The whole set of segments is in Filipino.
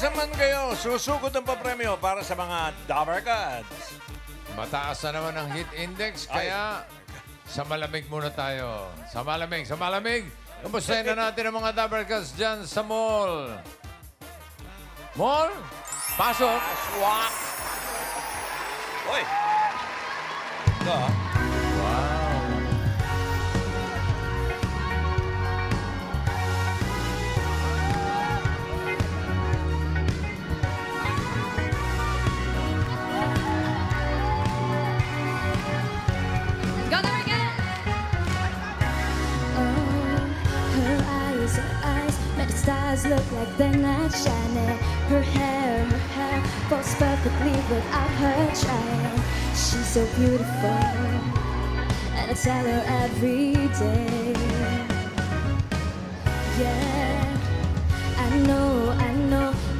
naman kayo, susugod ng papremyo para sa mga Dabber Cats. Mataas na naman ang heat index, kaya sa malamig muna tayo. Sa malamig, sa malamig. Kamustahin na natin ang mga Dabber Cats dyan sa mall. Mall? Pasok. Swak! Uy! Ito ah. Wow. Go there again! Her eyes make the stars look like they're not shining. Her hair falls perfectly without her trying. She's so beautiful, and I tell her every day. Yeah, I know,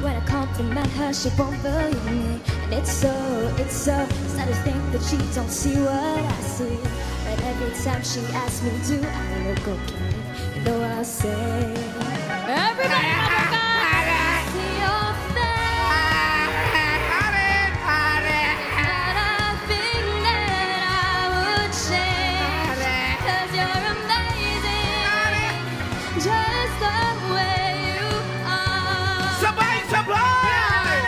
when I compliment her, she won't believe me. And it's so sad to think that she don't see what I see. But every time she asks me, do I look okay? You know I'll say, everybody look up, see your face. And I think that I would change, 'cause you're amazing, just the way you are. Sabay-sabay!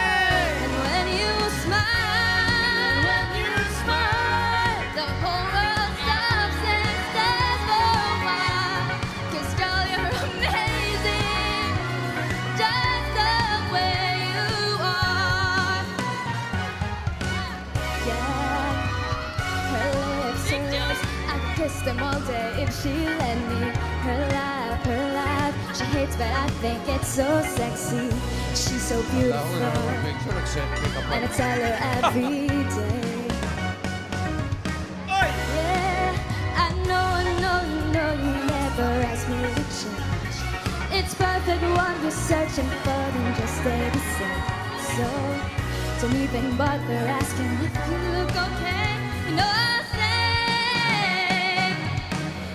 And when you smile, the whole world stops and stares for a while. 'Cause girl, you're amazing, just the way you are. Yeah, her lips, I could kiss them all day if she let me. Her laugh, she hates but I think it's so sexy. She's so beautiful, Picture, eccentric ka pa. and I tell her every day. Yeah, I know, you never asked me to change. It's perfect what we're searching for, then just stay the same. So, don't even bother asking if you look okay. You know I'll say,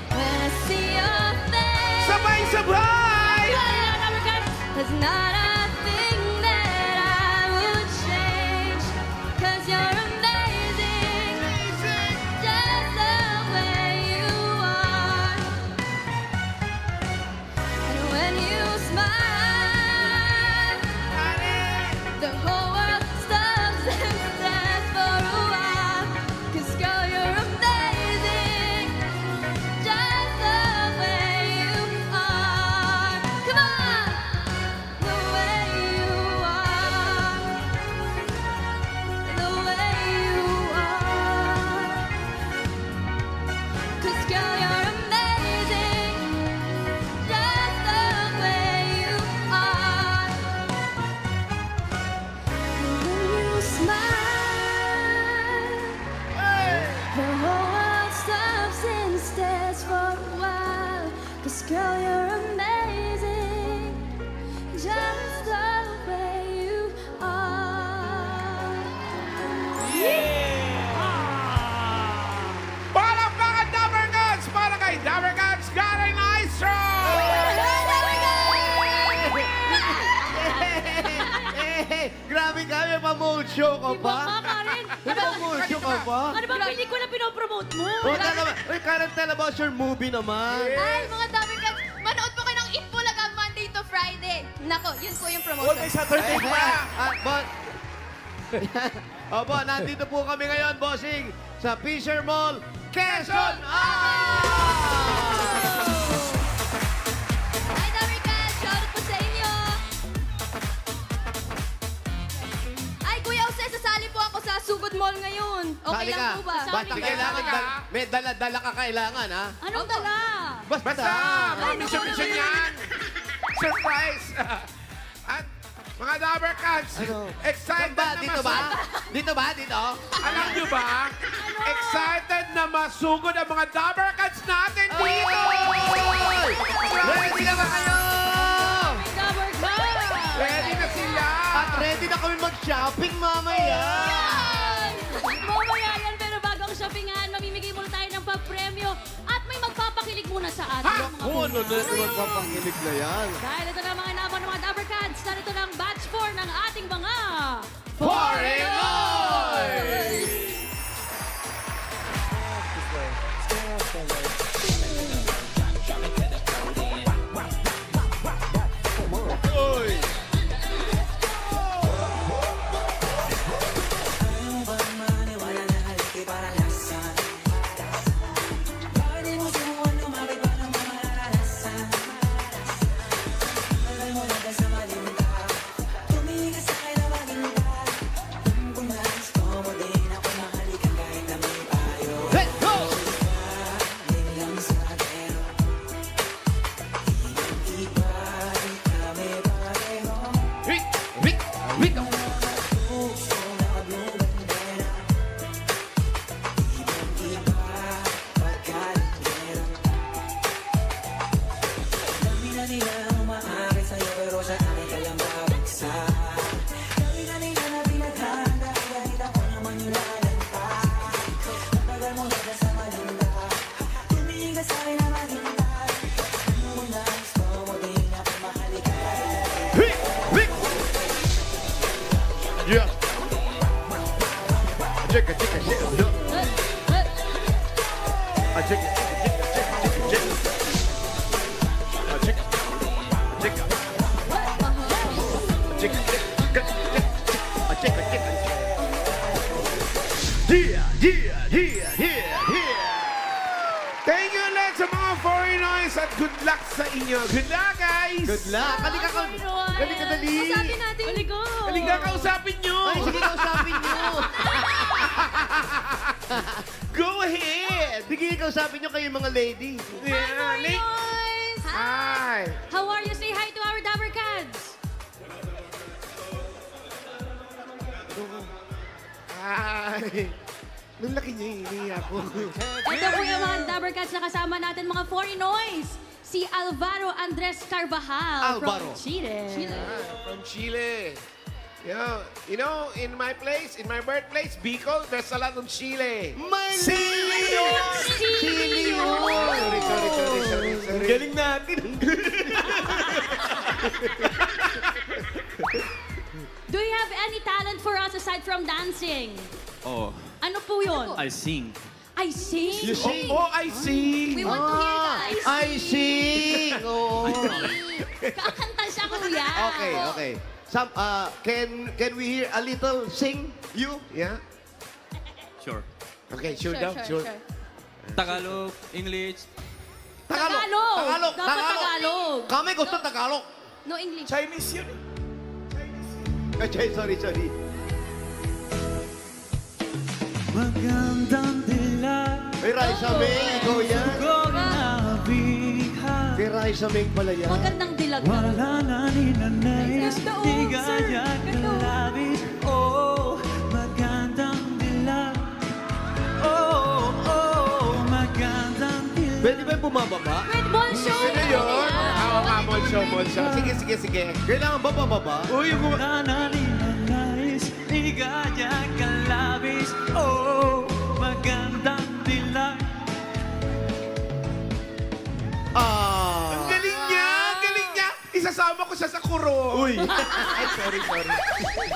when I see your face, Sabay-sabay! there's not a thing that I would change. 'Cause you're amazing, just the way you are. And when you smile, the whole world stops and stares for a while. 'Cause girl, you're amazing, just the way you are. Come on! The way you are, the way you are. 'Cause girl, you're amazing, just the way you are. And when you smile, the whole world stops and stares for a while. 'Cause girl, you're amazing, just the way you are. Para mga Dabber Cats! Para kay Dabber Cats, Karen Istro! Grabe ka, may pa-mood show ka pa? Baka rin. May pa-mood show ka pa? Ano ba pelikula pinopromote mo? Oh, uy, Karen, tell about your movie naman. Ay, mga Dabber Cats, manood po kayo ng Itbulaga Monday to Friday. Nako, yun po yung promotion. May Saturday pa! Opo, nandito po kami ngayon, bossing, sa Fisher Mall, Quezon! Hi, Dabber Cats! Shoutout po sa inyo! Ay, Kuya Jose, sasali po ako sa Sugod Mall ngayon. Okay Sali lang ka. po ba? Basta kailangan, ka. may dala ka kailangan, ha? Anong dala? Basta! Mga mission yan! Surprise! At mga Dabber Cats, Ano? excited Saan ba? na Dito ba? Dito ba? Dito? Alam nyo ba? Excited na masugod ang mga Dabber Cats natin dito! Ready na ba kayo? Dabber Cats! Ready na sila! At ready na kami mag-shopping mamaya. Mamaya yan, pero bago ang shoppingan, mamimigay muna tayo ng pag-premyo at may magpapakilig muna sa atin. mga Oh, ano kuya. na magpapangilig na yan? Dahil ito na mga inabang ng mga Dabber Cats, narito ng batch 4 ng Yeah. Chicka, chicka, chicka, chicka. Chicka, chicka, chicka, chicka, chicka, chicka. Yeah. Thank you ulit sa mga foreigners at good luck sa inyo. Good luck, guys! Good luck. Halika ka. Halika dali. Kausapin natin. Halika. Halika, kausapin nyo! Ay, sige, kausapin nyo. Go ahead! Sige, kausapin nyo kayo mga lady. Yeah, late. Boys! Hi! How are you? Say hi to our Dabber Cats. Hi! Nung laki niya, iniiyak ako. Ito po yung mga Dabber Cats na kasama natin, mga foreign noise. Si Alvaro Andres Carvajal Alvaro. from Chile. From Chile. You know, in my place, in my birthplace, Bicol, there's a lot of Chile. Sili yun! Sorry. Galing natin. Do you have any talent for us aside from dancing? Oh, Ano po yun? I sing. I sing? You sing? Oh, I see. We want to hear that. I sing! Oh. Kakanta siya, kuya. Okay. Some, can we hear a little sing? You? Yeah? Sure. Okay, sure daw. Sure. Tagalog, English. Tagalog. Dapat Tagalog. Kami gusto Tagalog. No English. Chinese yun. Sorry. Magandang dilag. Ay, Raisa May, ikaw yan. Kung nabihan. Kay Raisa May pala yan. Magandang dilag na. Wala na ninanay. Ganda, oh, Di sir. gaya Ganda. kalabis. Oh, magandang dilag. Oh, magandang dilag. Pwede ba yung bumababa? Red Ball Show. Ano yun? Oo nga, Molso. Sige. Kailangan ba bababa? Uy, yung Wala na ninanais. Di gaya kalabis. Oh, magandang dilag. Ang galing niya! Isasama ko siya sa kuro. Uy! Ay, sorry.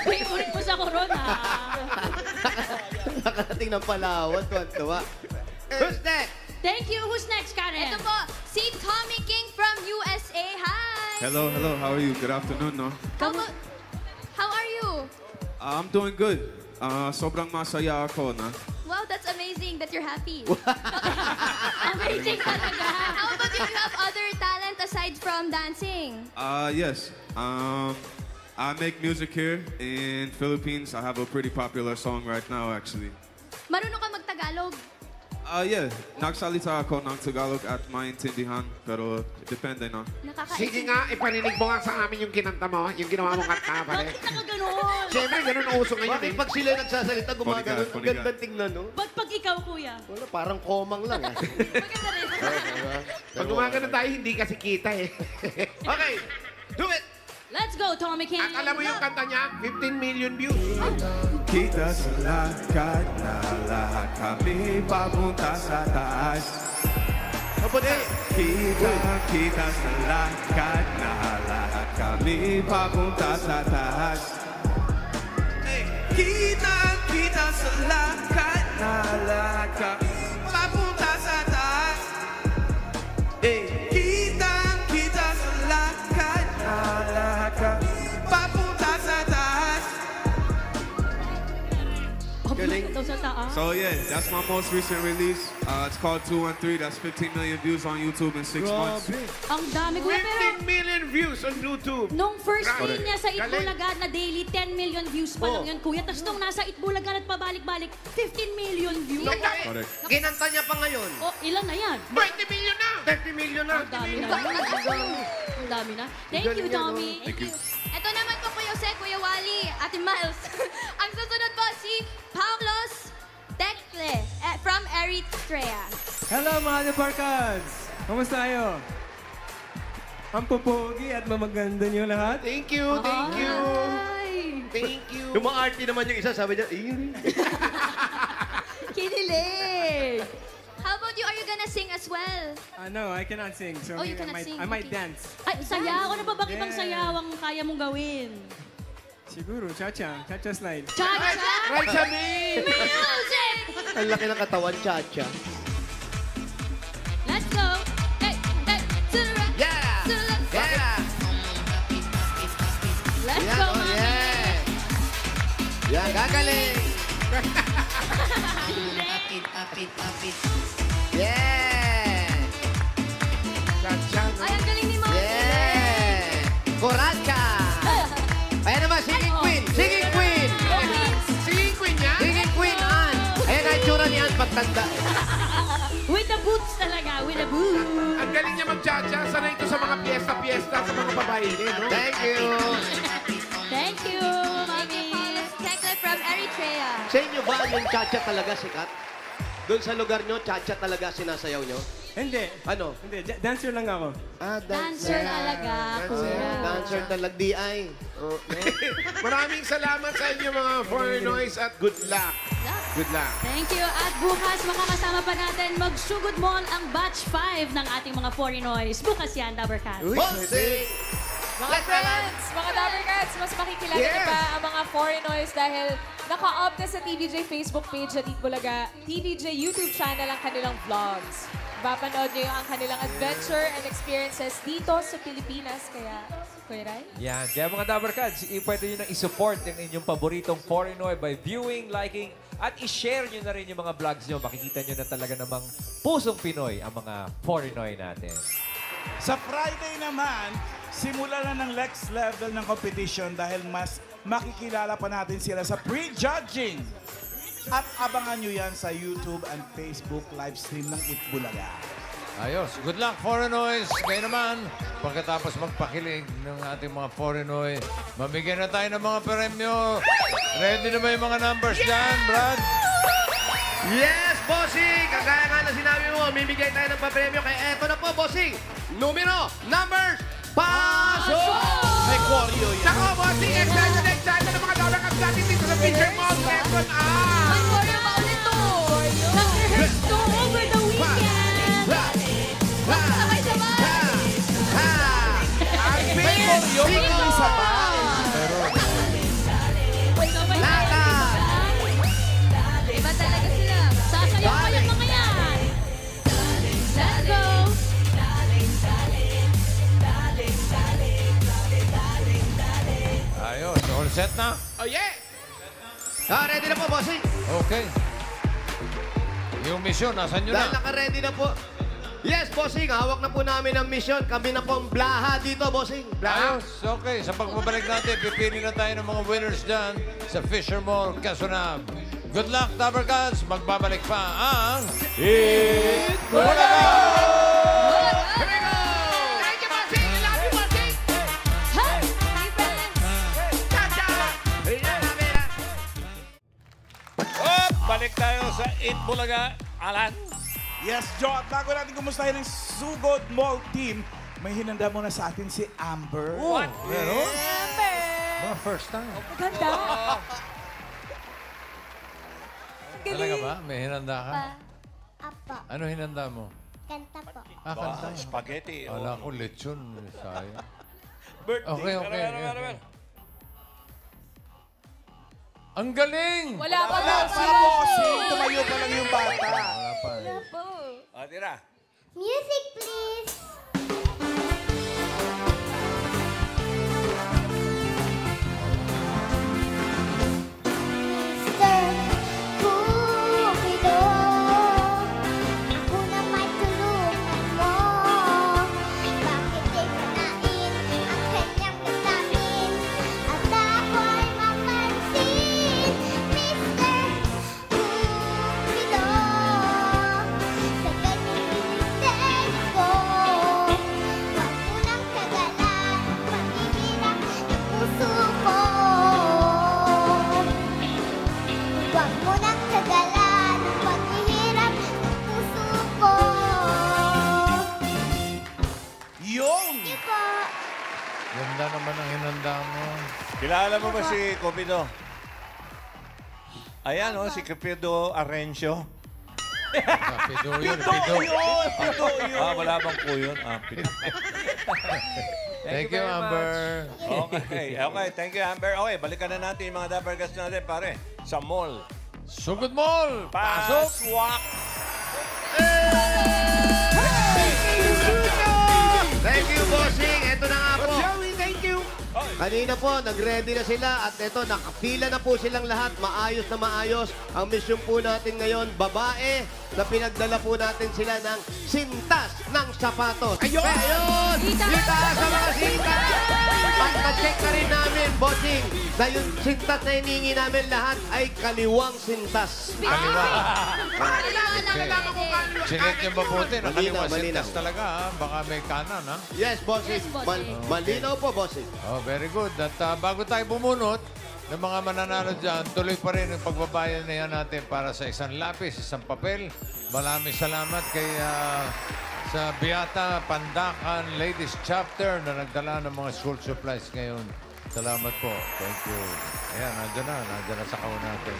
Favorite mo sa corona. Nakarating ng Palawan, tuwan-tuwa. Who's next? Thank you. Who's next, Karen? Ito po, si Tommy King from USA. Hi! Hello. How are you? Good afternoon, no? How are you? I'm doing good. Sobrang masaya ako, na. Wow, that's amazing that you're happy. Amazing talaga. How about you? You have other talent aside from dancing? Yes. I make music here in Philippines. I have a pretty popular song right now, actually. Marunong ka magtagalog? Yeah. Nagsalita ako ng Tagalog at maintindihan, pero depende na. Sige nga, ipaninig mo nga sa amin yung kinanta mo, yung ginawa mong kanta, pare. Bakit ka gano'n? Siyempre, ganun ang uso ngayon Bakit eh. pag sila nagsasalita, gumagano? Ang Panigat. gandang tingnan, no? Ba't pag ikaw, kuya? Wala, parang komang lang, ah. Maganda rin. Pag gumagano tayo, hindi kasi kita eh. Okay, do it! Let's go, Tommy King. At alam mo yung kanta niya, 15 million views. Kita sa lakad na lahat kami papunta sa taas. Kapatid! Kita sa lakad na lahat kami papunta sa taas. Kita sa lakad na lahat kami papunta sa taas. Kita sa lakad na lahat kami papunta sa taas. Galing. Ito sa taas. So yeah, that's my most recent release. It's called 213. That's 15 million views on YouTube in 6 months. Ang dami, kuya. Pero 15 million views on YouTube. nung first Grabe. day niya sa Galing. Itbulaga na daily, 10 million views pa lang yun, kuya. Tapos nung nasa Itbulaga at pabalik-balik, 15 million views. Correct. Kinanta niya pa ngayon. Oh, ilan na yan? 20 million na! 30 million na! Ang dami na. Ang dami na. Thank you, Galing yan, Tommy. Thank you. Ito naman po Kuya Jose, Kuya Wally, Ate Miles. Ang susunod po si Paulos Tekle from Eritrea. Hello mga Dabarkads! Kamusta kayo? Ang pupugi at mamaganda niyo lahat. Thank you. Ay, Thank you. Lumaarte naman yung isa, sabi niya, kinilig. How about you? Are you gonna sing as well? No, I cannot sing. So Oh, you maybe cannot sing. I might Okay. dance. Ay, sayaw. Ano pa ba ibang Yeah. sayaw ang kaya mong gawin? Siguro, cha-cha. Cha-cha slide. Cha-cha! Right sa me! Music! Ang laki ng katawan, cha-cha. Let's go! Hey, hey, to the right, Yeah! to the left. Yeah! Let's Yan, go, oh, mami! yeah. Yan, gagaling. Yeah! Cha-cha. Ay, ang galing ni Mami. Yeah! Koratka! Ayan naman, singing queen! Singing queen! Singing queen niya? Singing queen, Ann! Ayan ang itsura ni Ann, pagtanda. With the boots talaga, with the boots. Ang galing niya mag-cha-cha. Sanay ito sa mga piyesta-piyesta sa mga babae, no? Thank you! Thank you, mami. Tekle from Eritrea. Sa inyo ba yung cha-cha talaga sikat? Doon sa lugar nyo, cha-cha talaga sinasayaw nyo? Hindi. Ano? Hindi, dancer lang ako. Ah, Dancer talaga, kuya. Dancer talaga, DI. Oh, Maraming salamat sa inyo mga Foreignoys at good luck. Good luck. Thank you. At bukas, makakasama pa natin magsugod mall ang batch 5 ng ating mga Foreignoys. Bukas yan, Dabarcats. Bossing! Mga friends, mga Dabarcats, mas makikilala niyo pa ang mga Foreignoys dahil naka-up na sa TVJ Facebook page at Itbulaga, TVJ YouTube channel ang kanilang vlogs. Mapapanood niyo ang kanilang adventure and experiences dito sa Pilipinas. Kaya, Kuya Ray? Yan. Kaya mga Dabarkads, pwede nyo nang isupport yung inyong paboritong Foreignoy by viewing, liking, at i-share nyo na rin yung mga vlogs nyo. Makikita nyo na talaga namang pusong Pinoy ang mga Foreignoy natin. Sa Friday naman, simula na ng next level ng competition dahil mas makikilala pa natin sila sa pre-judging. At abangan nyo yan sa YouTube and Facebook live stream ng Itbulaga. Ayos. Good luck, Foreignoys. Ngayon naman, pagkatapos magpakilig ng ating mga Foreignoy, mamigyan na tayo ng mga premyo. Ready na ba yung mga numbers dyan, Brad? Yes, bossing! Kagaya nga na sinabi mo, mimigay tayo ng papremyo. Kaya eto na po, bossing! Numbers, pasok! May choreo yan. Nako, bossing! Excited na mga Dabarcats natin dito sa Picture Mall. Quezon May choreo pa ulit to. Nag-rehearse to over the weekend. Sabay-sabay. May choreo. May sabay. Iba talaga sila. Sasayaw pa yung mga yan. Let's go. Ayos. All set na? Oh, yeah! Ready na po, bossing! Okay. Yung mission, nasan nyo Dahil na? naka-ready na po. Yes, bossing! Hawak na po namin ang mission. Kami na po ang blaha dito, bossing. Blaha. Ayos. Okay. Sa pagbabalik natin, pipili na tayo ng mga winners dyan sa Fisher Mall, Quezon. Good luck, Dabarcats. Magbabalik pa ang Itbulaga! Here we go! Thank you, bossing! I love you, bossing! Oh, balik tayo sa Itbulaga. Alan? Yes, Joe. At bago natin kumustahin ang Sugod Mall team, may hinanda muna sa atin si Amber. What? Meron? Mga first time. Maganda. Talaga ba? May hinanda ka? Apa, Ano hinanda mo? kanta po. Kanta. Spaghetti. Wala ko lechon. Sayang. Birthday. Okay. Meron. Ang galing! Wala pa Wala po pa, bossing. Tumayo pa lang yung bata. Wala pa. O, tira. Music, please. Mr. Cupido, ako na may tulungan mo. Bakit di panain ang kanyang damdamin? At ako'y mapansin, Mr. Cupido. Sa ganyang pinistel ko, huwag mo nang kagalan, paghihirap ng puso ko. Huwag mo nang kagalan ang paghihirap ng puso ko. Yun! Sige po. Ganda naman ang hinanda mo. Kilala mo ba si Cupido? Ayan, oh, si Cupido Arencio. Pido yun. Pido. Ah, wala bang po yun? Ah, Pido. Thank you, Amber. Okay, thank you, Amber. Okay, balikan na natin yung mga Dabarkas natin, pare. Sa mall. Sugod Mall! Pasok! Paswak! Thank you, bossing. Ito na nga po. Joey, thank you. Kanina po, nag-ready na sila at ito, nakapila na po silang lahat. Maayos na maayos. Ang mission po natin ngayon, babae, na pinagdala po natin sila ng sintas ng sapatos. Ayun! Ayun! Sintas sa mga sintas! At na-check na rin namin, bossing, na yung sintas na hiningi namin lahat ay kaliwang sintas. Kaliwa. Kailangan ko Sinet yung mabuti. Nakaliwa Malinaw, malinaw. sintas talaga, ha? Baka may kanan, ha? Yes, bossing. Yes, bossing. Malinaw po, bossing. Oh, very good. At bago tayo bumunot ng mga mananalo dyan, tuloy pa rin ang pagbabayan na yan natin para sa isang lapis, isang papel. Maraming salamat kay sa Beata Pandakan Ladies Chapter na nagdala ng mga school supplies ngayon. Salamat po. Thank you. Ayan, nandiyan na sa kawan natin.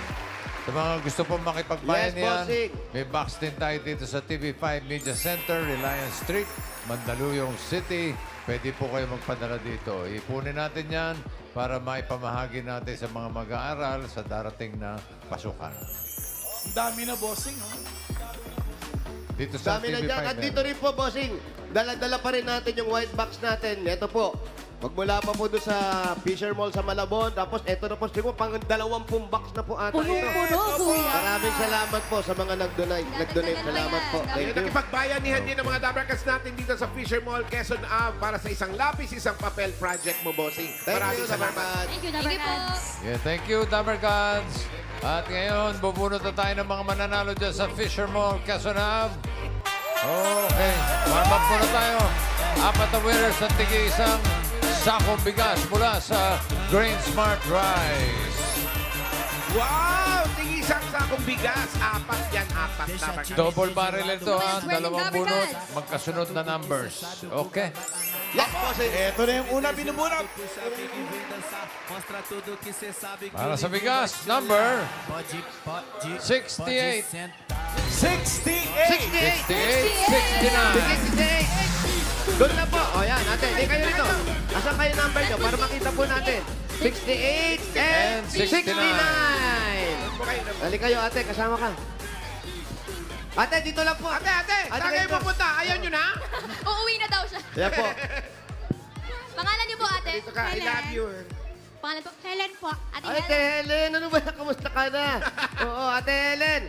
Sa mga gusto po makipagbayan Yes, niyan, bossing. may box din tayo dito sa TV5 Media Center, Reliance Street, Mandaluyong City. Pwede po kayo magpadala dito. Ipunin natin yan para maipamahagi natin sa mga mag-aaral sa darating na pasukan. Ang dami na bossing, oh. Dito sa Dami na TV5. dyan. At dito rin po, bossing, dala-dala pa rin natin yung white box natin. Ito po. Magmula pa po doon sa Fisher Mall sa Malabon. Tapos ito na po, siguro pang 20 box na po ata ito. Punong-puno, kuya. Maraming salamat po sa mga nag-donate. Nag-donate, salamat po. Thank you. Nakipagbayanihan din ang mga Dabarkas natin dito sa Fisher Mall, Quezon Ave para sa isang lapis, isang papel project mo, bossing. Thank Maraming you, salamat. Dabarkas. Thank you, Thank you po. Dabarkas. Yeah, thank you, Dabarkads. At ngayon, bubunot na tayo ng mga mananalo dyan sa Fisher Mall, Quezon Ave. Okay, warm up muna tayo. Apat na winners at tigi-isang sakong bigas mula sa Grain Smart Rice. Wow! Tig-isang sakong bigas. Apat yan, apat. Dabarkas. Double barrel ito, ha? Dalawang bunot, magkasunod na numbers. Okay. Yes, bossing. Ito na yung una binubunot. Para sa bigas, number 68. 68! 68, 69. Doon na po. O yan, ate. Hindi kayo rito. Asan kayo number nyo para makita po natin? 68 and 69. Dali kayo, ate. Kasama ka. Ate, dito lang po. Ate, saan kayo pupunta? Ayaw nyo na? Uuwi na daw siya. Yan po. Pangalan niyo po, ate? Dito ka, I love you. Pangalan po? Helen po. Ate Ate Helen, ano ba? Kamusta ka na? Oo, Ate Helen.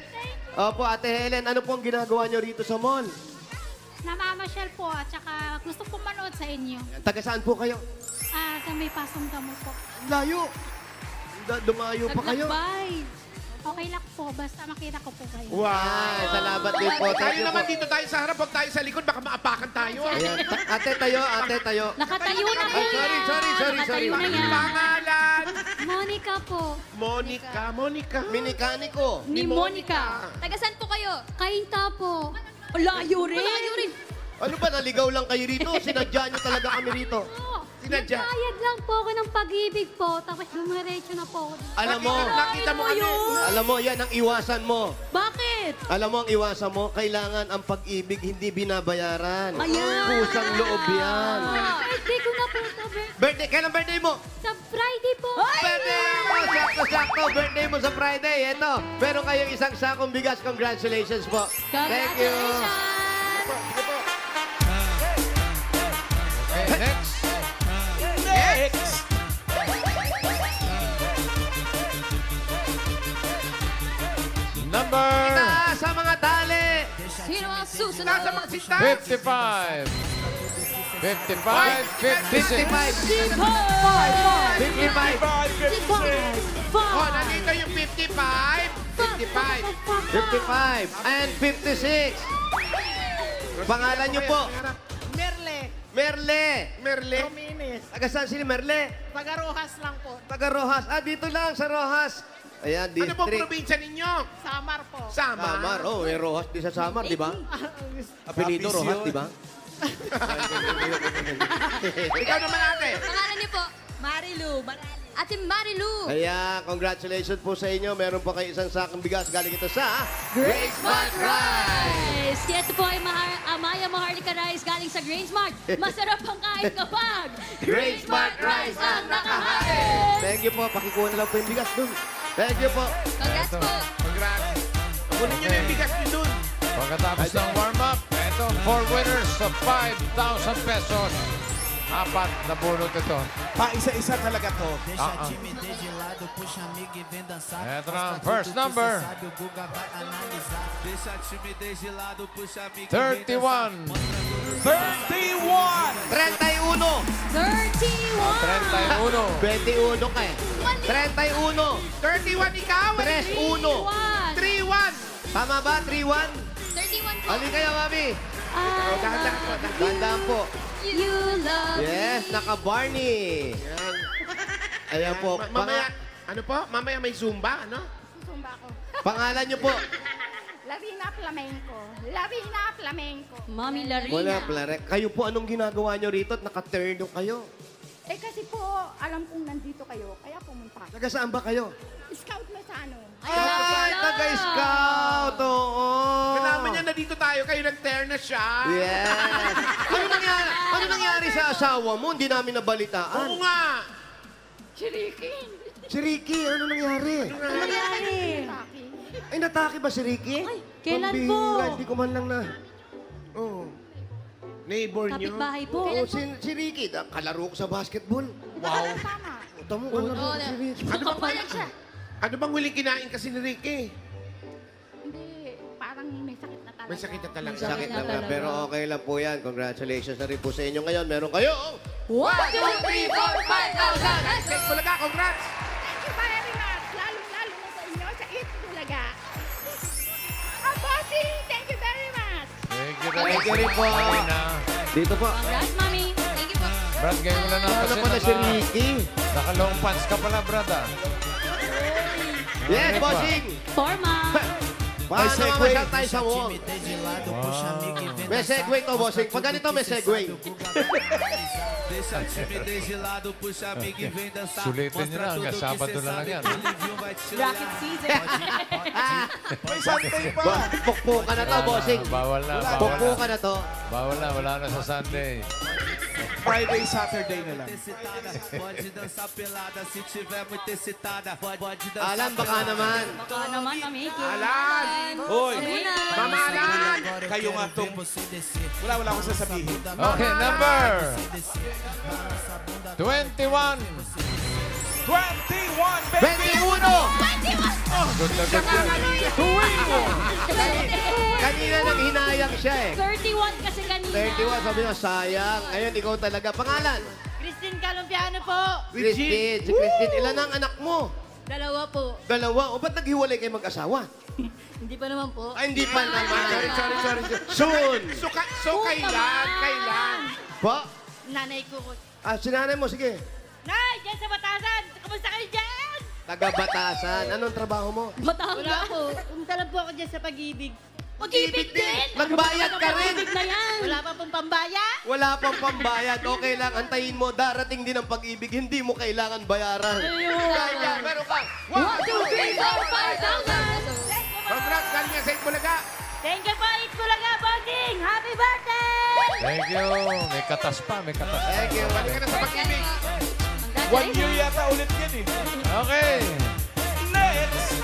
Opo, Ate Helen, ano po ang ginagawa nyo rito sa mall? Namamasyal po at saka gusto po manood sa inyo. Taga saan po kayo? Sa may pasong damo po. Layo. Dumayo pa kayo. Naglakbay. Okay lang po, basta makita ko po kayo. Wow, salamat din po. Thank Tayo you po. naman dito tayo sa harap. Huwag tayo sa likod. Baka maapakan tayo. Ayan. Ate tayo, ate tayo. Nakatayo na po Ay, sorry. Nakatayo na yan. Pangalan. Monica po. Monica. Minikaniko. Ni Monica. Taga saan po kayo? Kainta po. Layo rin. Malayo rin. Ano ba, naligaw lang kayo rito? Sinadya nyo talaga kami rito. Sinadya. Nagbayad lang po ako ng pag-ibig po, tapos dumiretso na po ako. Alam mo, Nakita mo kami. alam mo, yan ang iwasan mo. Bakit? Alam mo, ang iwasan mo, kailangan ang pag-ibig hindi binabayaran. Ayan. Kusang loob yan. Birthday ko na po ito. Birthday, kailan birthday mo? Sa Friday po. Birthday mo! Sakto-sakto, birthday mo sa Friday. Ito, meron kayong isang sakong bigas. Congratulations po. Thank you. Okay, next. Number Itaas sa mga tali. Sino ang susunod? Nasa mga sita. 55. 55, 56. 55. 55. Oh, nandito yung 55. 55. 55 and 56. Pangalan niyo po? Merle. Merle. Dominis. Taga saan si Merle? Taga Rojas lang po. Taga Rojas. Dito lang sa Rojas. Ayan, Ano pong district. probinsya ninyo? Samar po. Samar. Oh, may Rojas di sa Samar, di ba? Apelido Rojas, di ba? Ikaw naman ate. Pangalan niyo po? Marilu. Ate Marilu. Kaya, congratulations po sa inyo. Meron po kayo isang sakong bigas. Galing ito sa Grain Smart Rice! Ito po ay Amaya Maharlika Rice galing sa Grain Smart. Masarap ang kain kapag Great Smart Rice ang nakahain. Thank you po. Pakikuha na lang po yung bigas dun. Thank you po. Congrats po. Congrats. Kunin nyo na yung bigas nyo dun. Pagkatapos ng warm-up, ito, 4 winners of 5,000 pesos. 4 na bunot ito. Pa-isa-isa talaga to. Ito na ang first number. 31. 31! 31. 31. 21 ka eh. 31. 31 ikaw. 3-1. 3-1. Tama ba? 3-1? 31 po. Alin kayo, Mami? Dahan-dahan po. Dandaan po. You love Yes, naka-Barney. Ayan po. Mamaya, ano po? Mamaya may Zumba, ano? Sumba ko. Pangalan niyo po? Larina Flamenco. Larina Flamenco. Mami Larina. Wala, Clarek. Kayo po, anong ginagawa niyo rito at naka-turn kayo? Eh kasi po, alam kong nandito kayo, kaya pumunta ako. Taga saan ba kayo? Scout na sa ano. Ay, taga-scout. Oo. Kailangan niya na dito tayo, kayo nag-tear na siya. Yes. Ano nangyari sa asawa mo? Hindi namin nabalitaan. Oo nga. Si Ricky. Si Ricky, ano nangyari? Ano nangyari? Ay, natake ba si Ricky? Ay, kailan Pambihira, po? Hindi ko man lang na... Oh. Neighbor niyo. Kapitbahay po. Oo, si Ricky, kalaro ko sa basketball. Wow. Tama, kalaro ko si Ricky. Ano bang huling kinain kasi ni Ricky? Hindi, parang may sakit na talaga. May sakit na talaga. Sakit na nga, pero okay lang po yan. Congratulations na rin po sa inyo ngayon. Meron kayo. 1, 2, 3, 4, 5,000. Eat Bulaga, congrats! Thank you very much. Lalo-lalo na sa inyo, sa Eat Bulaga. Bossing, thank you very much. Thank you rin po. Dito po. Congrats, Mami. Thank you po. Brad, ngayon mo na Ano kasi pala si Ricky? naka-long pants ka pala, Brad, ah. Yes, bossing. Forma. Paano mamasyal tayo sa wall? May segway to, bossing. Pag ganito, may segway. Sulitin nyo na, hanggang Sabado na lang yan. Rocket season. May Sunday pa. Pukpukan na to, bossing. Bawal na, bawal na. Pukpukan na to. Bawal na, wala na sa Sunday. Friday, Saturday na lang. Alan, baka naman. Baka naman, Mami. Alan! Hoy! Muna. Mama Alan! Kayo nga itong... Wala akong sasabihin. Okay, number 21. 21! 21! Good na good yan. Kanina nang hinayang siya eh. 31 kasi kanina. 31, sabi niya, sayang. Ngayon, ikaw talaga. Pangalan? Christine Calumpiano po. Christine. Si Christine, ilan ang anak mo? 2 po. 2. O ba't naghiwalay kayo mag-asawa? Hindi pa naman po. Ay, hindi pa naman. Sorry. Soon. So kailan? Kailan? Po? Nanay ko. Sinanay mo, sige. Nay, dyan sa Batasan. Kamusta kayo dyan? Taga-Batasan. Anong trabaho mo? Wala po. Umtalab po ako dyan sa pag-ibig. Pag-ibig din. Nagbayad ka rin. Pag-ibig na yan. Wala pa pong pambaya. Wala pang pambayad. Okay lang, antayin mo. Darating din ang pag-ibig. Hindi mo kailangan bayaran. Kaya, meron ka. 1, 2, 3, 4, 5,000. Congrats, galing niya sa Eat Bulaga. Thank you po, Eat Bulaga, Bossing. Happy birthday! Thank you. May katas pa, may katas pa. Thank you. Balik ka na sa pag-ibig. 1 year yata ulit yan eh. Okay. Next!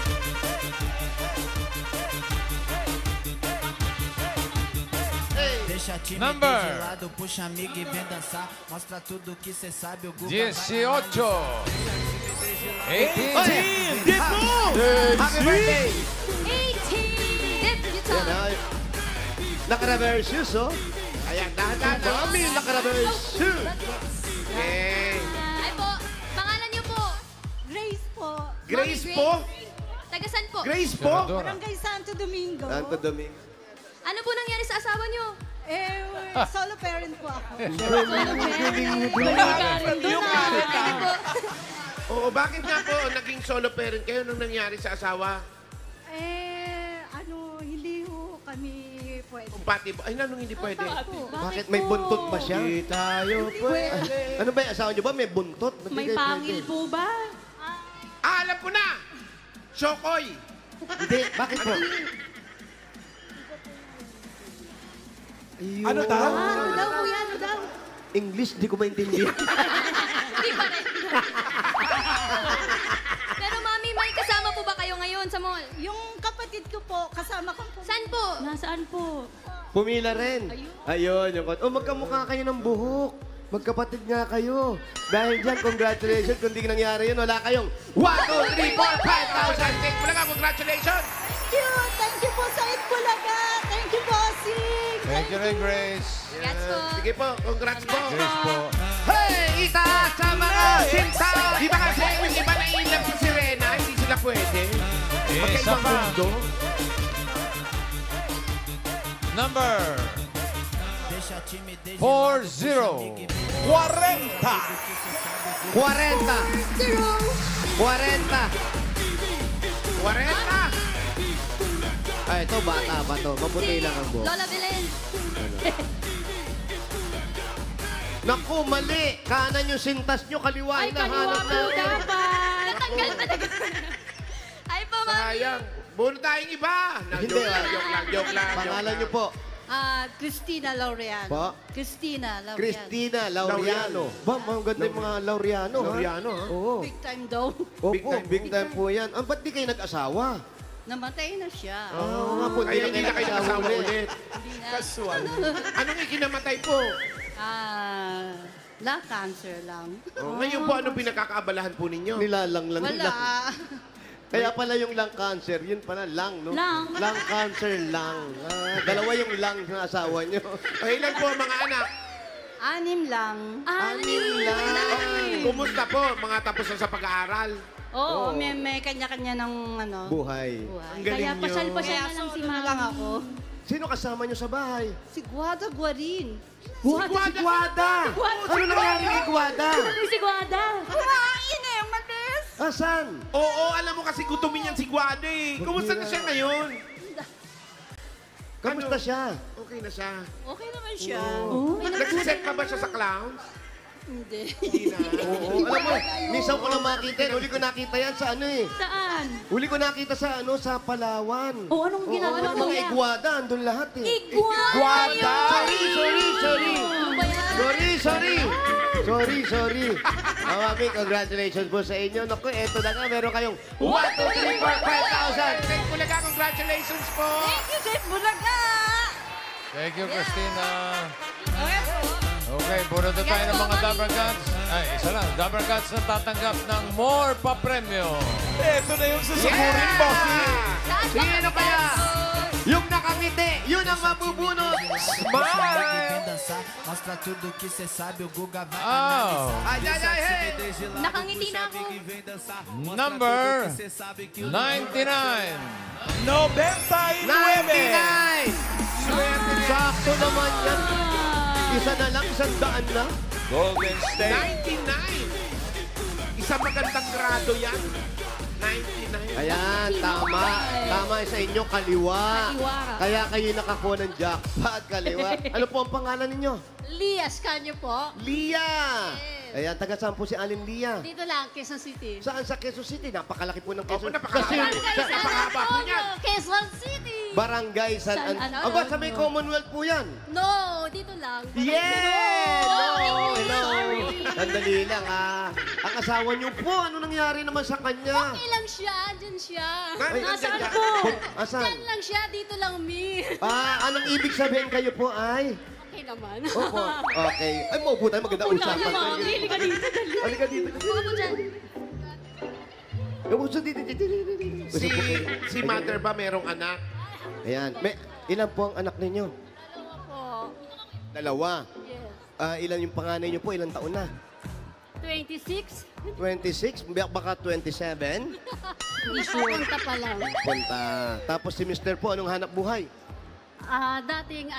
Number 18. 18. Happy birthday! 18. Yan, ay. Naka-reverse shoes, oh. Ayan, dahan-dahan. Mami, naka-reverse shoes. Okay. Ay po, pangalan niyo po. Grace po. Grace Mami po? Tagasan po. Grace po? Barangay Santo Domingo. Santo Domingo. Ano po nangyari sa asawa niyo? Solo parent po ako. Oo, bakit nga po naging solo parent kayo nung nangyari sa asawa? Hindi ho kami pwede. Compatible. Ay, nanong hindi pwede? Bakit? May buntot ba siya? Hindi tayo pwede. Ano ba yung asawa niyo ba? May buntot? Ba't May hindi kayo pangil pwede? po ba? Alam ko na! Chokoy! Hindi. Bakit po? Ano daw? Ano daw, kuya? Ano daw? English, di ko maintindihan. Hindi pa rin. Pero mami, may kasama po ba kayo ngayon sa mall? Yung kapatid ko po, kasama ko po. Saan po? Nasaan po? Pumila rin. Ayun. Magkamukha kayo ng buhok. Magkapatid nga kayo. Dahil dyan, congratulations. Kung di nangyari yun, wala kayong 1, 2, 3, 4, 5,000. Thank you lang, congratulations! Thank you! Thank you po sa Itbulaga! Thank you, bossing! Thank you rin, Grace. Sige po, congrats po. Grace po. Hey! Itaas sa mga sinta! Di ba kasi yung iba na ilang si Sirena, hindi sila pwede? Isa Magkaibang pa. mundo. Number 40. 40. 40. Ay, ito, bata pa to. Maputi lang ang buhok. Lola Belen. Naku, mali. Kanan yung sintas nyo, kaliwa. Ay, kaliwa po dapat. Natanggal pa na. Ay po, mami. Sayang. Buno tayong iba. Hindi, Joke lang. Pangalan nyo po. Christina Laureano. Po? Christina Laureano. Christina Laureano. Ba, ang ganda yung mga Laureano, ha? Laureano, ha? Oo. Big time daw. Opo, big time po yan. Ba't di kayo nag-asawa? Namatay na siya. Oo nga po, Kaya hindi na kayo kasama ulit. Hindi na. Casual. Anong ikinamatay po? Lung cancer lang. Ngayon po, anong pinagkakaabalahan po ninyo? Nilalang lang. Wala. Kaya pala yung lung cancer, yun pala, lung, no? Lung. Lung cancer, lung. Dalawa yung lung ng asawa nyo. Ilan po ang mga anak? 6 lang. 6 lang. Kumusta po? Mga tapos na sa pag-aaral? Oo, may kanya-kanya ng ano. Buhay. Ang Kaya galing nyo. pasyal-pasyal na lang si Solo na Mami. lang ako. Sino kasama nyo sa bahay? Si Guada Guarin. Si Guada! Ano nangyari kay Guada? Si Guada. Kumain eh, malis. Asan? Oo, alam mo kasi gutumin yan si Guado eh. Kumusta na siya ngayon? Kamusta siya? Okay na siya. Okay naman siya. Nagsiset pa ba siya sa clowns? Hindi. Hindi na. Oo. Alam mo, minsan ko lang makita. Huli ko nakita yan sa ano eh. Saan? Huli ko nakita sa ano, sa Palawan. O, anong ginagawa Ano mo mga yan? Iguada, andun lahat eh. Iguada! Sorry. Mami, congratulations po sa inyo. Naku, eto na nga, meron kayong 1, 2, 3, 4, 5,000. Thank you lang, congratulations po. Thank you, Jeff Bulaga. Thank you, Christina. Okay, bunod na tayo ng mga Dabber Cats. Ay, isa lang. Dabber Cats na tatanggap ng more pa-premyo. Ito na yung susugurin, bossing. Sino kaya? Yung nakangiti, yun ang mabubunot. Smile! Oh, Ay, hey! Nakangiti na ako. number 99. 99! Sakto naman yan. Isa na lang, 100 na. Golden State. 99. Isang magandang grado yan. 99. Ayan, tama. Tama sa inyo, kaliwa. Kaya kayo nakakuha ng jackpot, kaliwa. Ano po ang pangalan ninyo? Lias Canyo po. Lia! Ayan, taga saan po si Alin Lia? Dito lang, Quezon City. Saan sa Quezon City? Napakalaki po ng Quezon. Napakahaba po niyan. Quezon City. Barangay San Antonio. Aba, sa may Commonwealth po yan. No, dito lang. Yeah! No, Hello! Sandali lang, ah. Ang asawa niyo po, ano nangyari naman sa kanya? Okay lang siya, dyan siya. Nasaan po? Asan? Dyan lang siya, dito lang mi. Anong ibig sabihin kayo po ay? Okay naman. Opo. Okay. Ay, maupo tayo. Maganda usapan. Halika dito, dali. Halika dito. Buka mo dyan. Uso dito. Si mother ba merong anak? Ayan. Ilan po ang anak ninyo? Dalawa. Yes. Ilan yung panganay niyo po? Ilang taon na? 26. 26? Baka 27? Hindi sure. Punta pa lang. Punta. Tapos si Mr. po, anong hanap buhay? Dating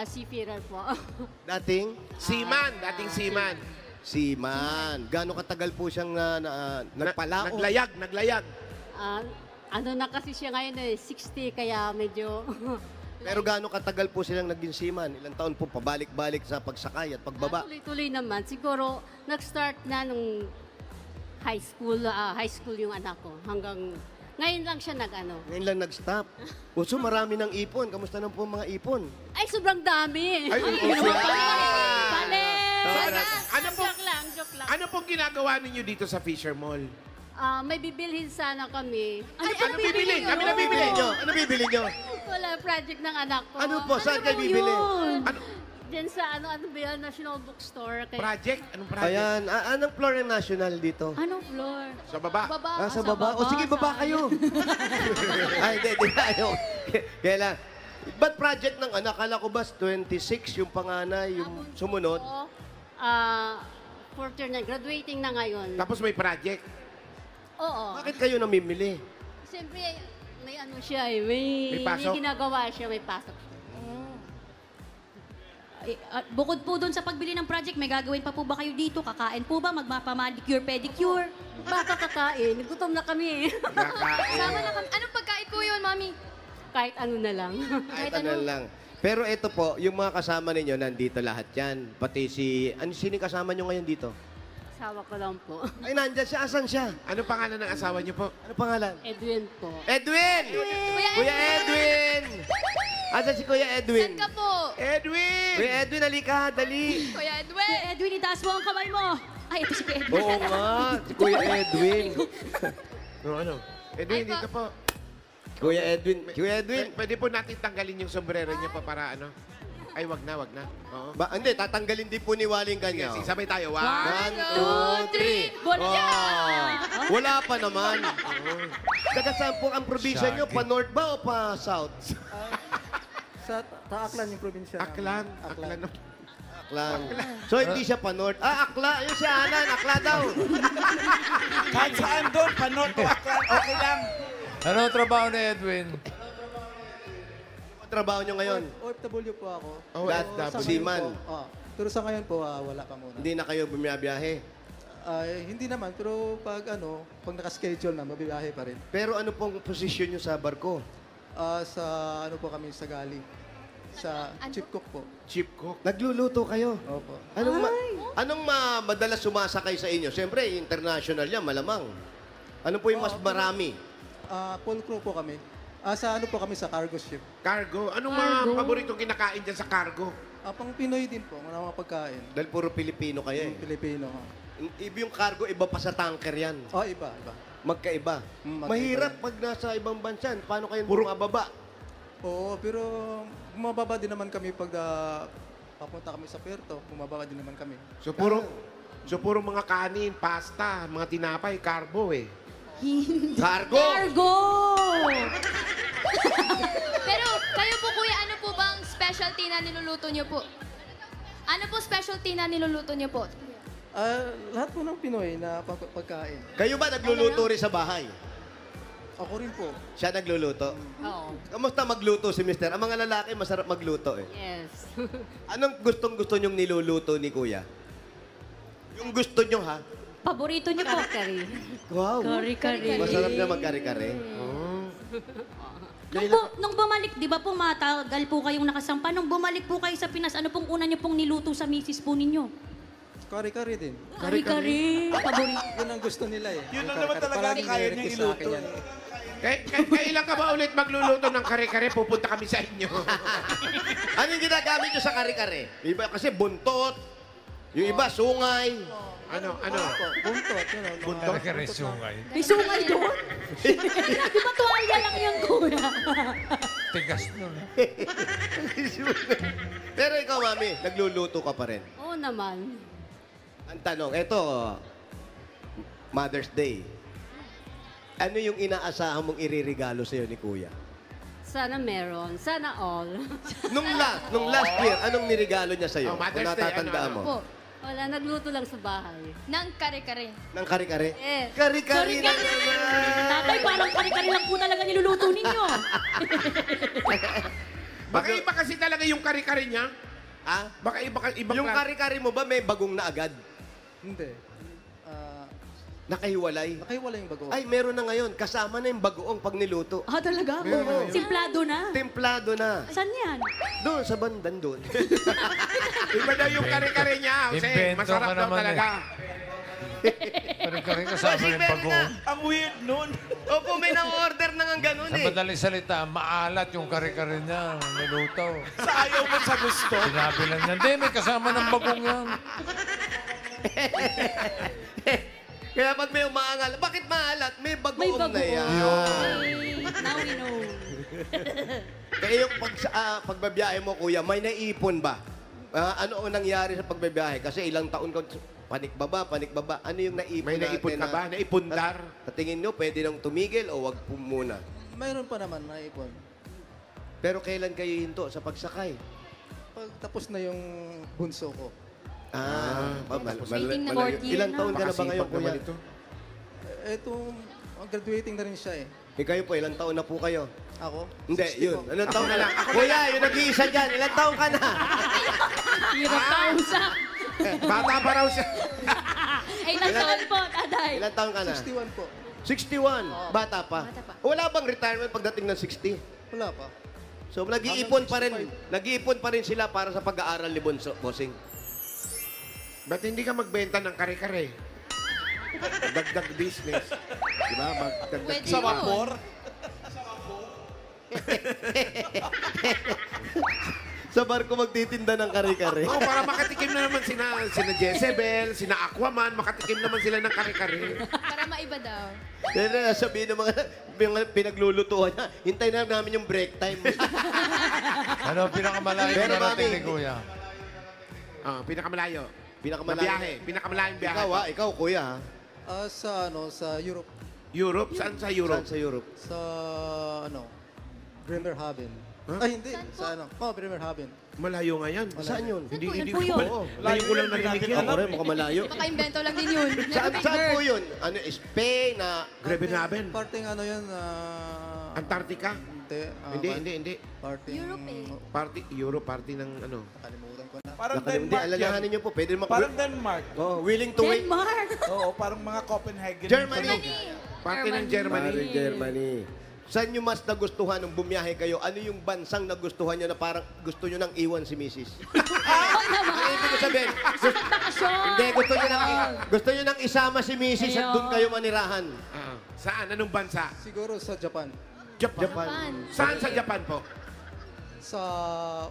seafarer po. Dating? Dating seaman. Seaman. Gano'ng katagal po siyang nagpalao? Naglayag. Ano na kasi siya ngayon 60 kaya medyo... Pero gano'ng katagal po silang naging seaman? Ilang taon po pabalik-balik sa pagsakay at pagbaba? Tuloy-tuloy naman. Siguro nag-start na nung high school yung anak ko. Hanggang ngayon lang siya Ngayon lang nag-stop. So marami ng ipon. Kamusta na po ang mga ipon? Ay, sobrang dami. Ay, Bale, Ano pong ginagawa ninyo dito sa Fisher Mall? May bibilhin sana kami. Ano bibili? Kami na bibili nyo. Ano bibili nyo? Wala, project ng anak ko. Ano po? Saan kayo bibili? Diyan sa ano ba yan? National Bookstore. Project? Anong project? Ayan. Anong floor ng National dito? Anong floor? Sa baba. Sa baba? O sige, baba kayo. Ay, hindi tayo. Kailan? Ba't project ng anak? Kala ko ba 26 yung panganay, yung sumunod? Fourth year na, graduating na ngayon. Tapos may project? Oo. Bakit kayo namimili? Siyempre, may ano siya eh. May pasok? ginagawa siya, may pasok siya. Bukod po doon sa pagbili ng project, may gagawin pa po ba kayo dito? Kakain po ba? Magmapamanicure, pedicure? Baka kakain. Gutom na kami. Sama na kami. Anong pagkain po yun, Mami? Kahit ano na lang. Kahit ano lang. Pero ito po, yung mga kasama ninyo, nandito lahat yan. Pati sino kasama nyo ngayon dito? Asawa ko lang po. Ay, nandyan siya. Asan siya? Ano pangalan ng asawa niyo po? Ano pangalan? Edwin po. Edwin! Kuya Edwin! Asan si Kuya Edwin? Saan ka po? Edwin! Kuya Edwin, halika, dali. Kuya Edwin! Kuya Edwin, itaas mo ang kamay mo. Ay, ito si Kuya Edwin. Oo nga, si Kuya Edwin. Ano? Edwin, dito po. Kuya Edwin. Kuya Edwin. Pwede po natin tanggalin yung sombrero niya pa para ano? Ay, wag na. Oo. Hindi, tatanggalin din po ni Waling kanya. Sige, sabay tayo. 1, 2, 3. Wala pa naman. Taga saan po ang probinsya nyo? Pa-north ba o pa-south? Sa Aklan yung probinsya. Aklan. Aklan. So, hindi siya pa-north. Akla. Yung si Alan. Akla daw. Kahit saan doon, pa-north o Aklan, okay lang. Ano ang trabaho ni Edwin? Ano trabaho nyo ngayon? OFW po ako. Seaman. Pero sa ngayon po, wala pa muna. Hindi na kayo bumiyabiyahe? Hindi naman, pero pag nakaschedule na, mabibiyahe pa rin. Pero ano pong posisyon nyo sa barko? Sa ano po kami, sa Gali. Sa chip cook po. Chip cook? Nagluluto kayo? Opo. Anong madalas sumasakay sa inyo? Siyempre, international yan, malamang. Ano po yung mas marami? Full crew po kami. Sa ano po kami, sa cargo ship. Cargo? Anong mga paboritong kinakain dyan sa cargo? Pang Pinoy din po, mga pagkain. Dahil puro Pilipino kayo eh. Pilipino. Yung cargo, iba pa sa tanker yan. Iba. Magkaiba. Mahirap pag nasa ibang bansa. Paano kayo bumababa? Oo, pero bumababa din naman kami pag papunta kami sa Puerto. Bumababa din naman kami. So puro mga kanin, pasta, mga tinapay, carbo eh. Cargo! Pero kayo po, kuya, ano po bang specialty na niluluto niyo po? Ano po specialty na niluluto niyo po? Lahat po ng Pinoy na pagkain. Kayo ba nagluluto rin sa bahay? Ako rin po. Siya nagluluto? Oo. Kamusta magluto si Mister? Ang mga lalaki masarap magluto eh. Yes. Anong gustong-gusto nyong niluluto ni Kuya? Yung gusto nyo ha? Paborito niyo po? Kari. Wow. Kari-kari. Masarap na magkare-kare. Nung bumalik, di ba po matagal po kayong nakasampa? Nung bumalik po kayo sa Pinas, ano pong una niyo pong niluto sa misis po ninyo? Kari-kari din. Kari-kari. Paborito. Yun ang gusto nila eh. Yun lang naman talaga ang kaya niya iluto. Kailan ka ba ulit magluluto ng kare-kare? Pupunta kami sa inyo. Ano yung ginagamit nyo sa kare-kare? Iba kasi buntot. Yung iba, sungay. Ano? Buntot. Buntot? Kare-kare sungay. May sungay doon? Di ba tuwalya lang yung kuya? Tigas nun. Pero ikaw, Mami, nagluluto ka pa rin. Oo naman. Ang tanong, eto, Mother's Day. Ano yung inaasahan mong iririgalo sa'yo ni Kuya? Sana meron. Sana all. Nung last year, anong nirigalo niya sa'yo? Mother's Kung Day, natatandaan mo? Po. Wala, nagluto lang sa bahay. Ng kare-kare. Ng kare-kare? Yes. Kare-kare na Tatay, parang kari-kari lang po talaga niluluto ninyo. Baka iba kasi talaga yung kare-kare niya. Baka iba Yung kare-kare mo ba may bagong na agad? Hindi. Nakahiwalay? Nakahiwalay yung bagoong. Ay, meron na ngayon. Kasama na yung bagoong pag niluto. Talaga? Oo. Simplado na? Templado na. Saan yan? Doon, sa bandan doon. Iba daw yung kare-kare niya. Kasi Invento masarap ka daw naman talaga. Kare-kare kasama yung bagoong. Ang weird nun. Opo, may na-order na nga ganun Sa eh. madaling salita, maalat yung kare-kare niya, niluto. Sa ayaw mo sa gusto. Sinabi lang niya, hindi, may kasama ng bagong yan. Kaya pag may umaangal, bakit maalat? May bagoong May na bagoong. yan. Now we know. Kaya yung pagbabiyahe mo, kuya, may naipon ba? Ano ang nangyari sa pagbabiyahe? Kasi ilang taon ka, panikbaba. Ano yung naipon May naipon natin ka ba? Naipundar? Sa tingin nyo, pwede nang tumigil o wag po muna? Mayroon pa naman naipon. Pero kailan kayo hinto sa pagsakay? Pag tapos na yung bunso ko. Waiting na 40 Ilang taon ka na ba ngayon, Makasipag kuya? naman ito. Graduating na rin siya eh. Kayo po, ilang taon na po kayo? Ako? Hindi, 60 yun. po. Ilang taon na lang? Kuya, yung nag-iisa dyan, ilang taon ka na? Hirap kausap. Bata pa raw siya. Ay, ilang taon po, tatay? Ilang taon ka na? 61 po. 61? Bata pa? Wala bang retirement pagdating ng 60? Wala pa. So, nag-iipon pa rin sila para sa pag-aaral ni Bonso, bossing. Ba't hindi ka magbenta ng kare-kare? Dagdag business. Diba? Magdagdag Pwede Sa yun. vapor? Sa barko magtitinda ng kare-kare. Oo, para makatikim na naman sina Jezebel, sina Aquaman, makatikim naman sila ng kare-kare. Para maiba daw. Then, sabihin ng mga pinaglulutuan niya, hintayin na namin yung break time. Ano pinakamalayo Pero, na natin mami, ni Kuya? Pinakamalayo. Pinakamalayo. Na biyahe. Pinakamalayong biyahe. Ikaw, kuya, ha? Sa Europe. Europe? Saan sa Europe? Saan sa Europe? Sa Bremerhaven. Ay, hindi. Sa Bremerhaven. Malayo nga yan. Saan yun? Hindi po yun? Layo ko lang narinig yan. Ako rin, mukhang malayo. Maka-invento lang din yun. Saan po yun? Ano, Spain, Grebenhaven. Parting ano yun? Antarctica? Hindi. Parting... Europe eh. Party ng ano. Kalimutan ko na. Parang Hindi, Denmark yan. alalahanin niyo po. Pwede Parang Denmark. willing to wait. Denmark! Oo, parang mga Copenhagen. Germany. Party ng Germany. Germany. Saan nyo mas nagustuhan nung bumiyahe kayo? Ano yung bansang nagustuhan nyo na parang gusto nyo nang iwan si Mrs.? Ang ibig ko sabihin, hindi, gusto nyo nang isama si Mrs. at doon kayo manirahan. Saan? Anong bansa? Siguro sa Japan. Japan. Saan sa Japan po? Sa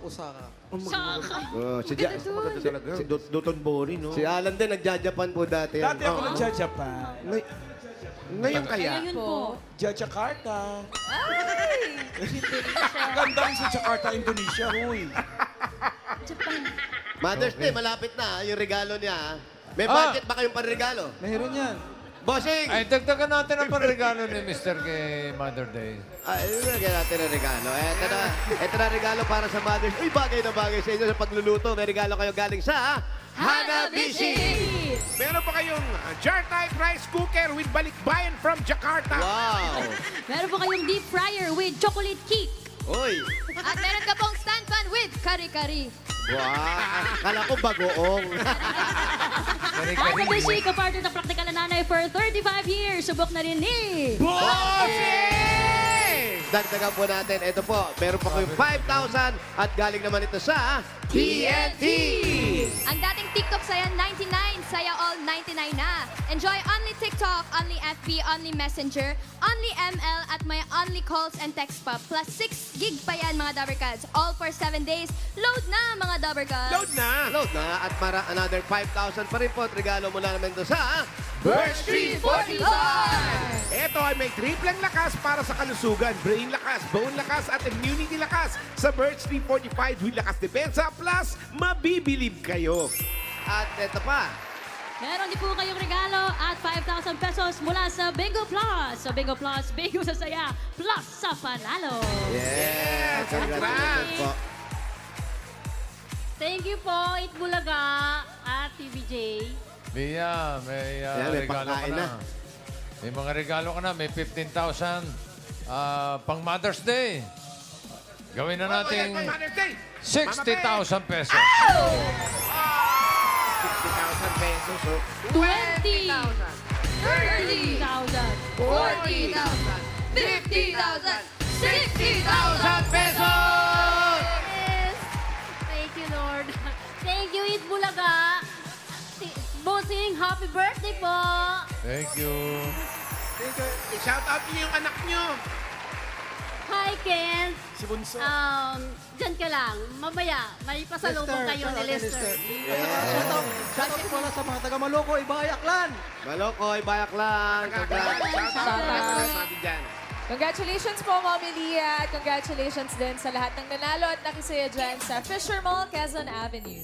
Osaka. Maganda talaga. Dotonbori, no? Si Alan din, nagja-Japan po dati. Dati ako nagja-Japan. Ngayon kaya? Ngayon po. Jakarta. Ay! Ganda rin sa Jakarta, Indonesia, huy. Japan. Mother's Day, malapit na yung regalo niya. May budget ba kayong panregalo? Meron yan. Bossing! Ay, dagdagan natin ang panregalo ni Mr. kay Mother Day. Lagyan natin ang regalo. Ito na regalo para sa Mother's Day. Uy, bagay na bagay sa inyo sa pagluluto. May regalo kayo galing sa Hanabishi! Meron pa kayong jar-type rice cooker with balikbayan from Jakarta. Wow! Meron po kayong deep fryer with chocolate cake. Uy! At meron ka pong stand pan with kari-kari. Wow! Kala ko bagoong. Hanabishi, kapartner ng praktikal na nanay for 35 years. Subok na rin ni... Dagdagan po natin. Ito po, meron pa kayong 5,000 at galing naman ito sa TNT! Ang dating TikTok saya 99, saya all 99 na. Enjoy only TikTok, only FB, only Messenger, only ML at may only calls and text pa. Plus 6 gig pa yan mga Dabbercats. All for 7 days. Load na mga Dabbercats. Load na! Load na at para another 5,000 pa rin po at regalo mula naman ito sa Birch Tree 45! Ito ay may triplang lakas para sa kalusugan. Brain lakas, bone lakas at immunity lakas. Sa Birch Tree 45 with lakas depensa plus mabibilib kayo. At ito pa. Meron din po kayong regalo at 5,000 pesos mula sa Bingo Plus. Sa Bingo Plus, Bingo sa saya, plus sa panalo. Yes! Congratulations po. Thank you po, Itbulaga at TVJ. Mia, may may regalo ka pagkain na. na. May mga regalo ka na. May 15,000 pang Mother's Day. Gawin na natin 60,000 pesos. 60,000 pesos. 20,000, 30,000, 40,000, 50,000, 60,000 pesos! Yes. Thank you, Lord. Thank you, Itbulaga. Bossing, happy birthday po. Thank you. I-shout out niyo yung anak niyo. Hi, Ken. Si Bunso. Diyan ka lang. Mamaya, may pasalubong kayo ni Lester. Shoutout po pala sa mga taga Malokoy, Bayaklan. Malokoy, Bayaklan. Congratulations po, Mommy Lia. At congratulations din sa lahat ng nanalo at nakisaya dyan sa Fisher Mall, Quezon Avenue.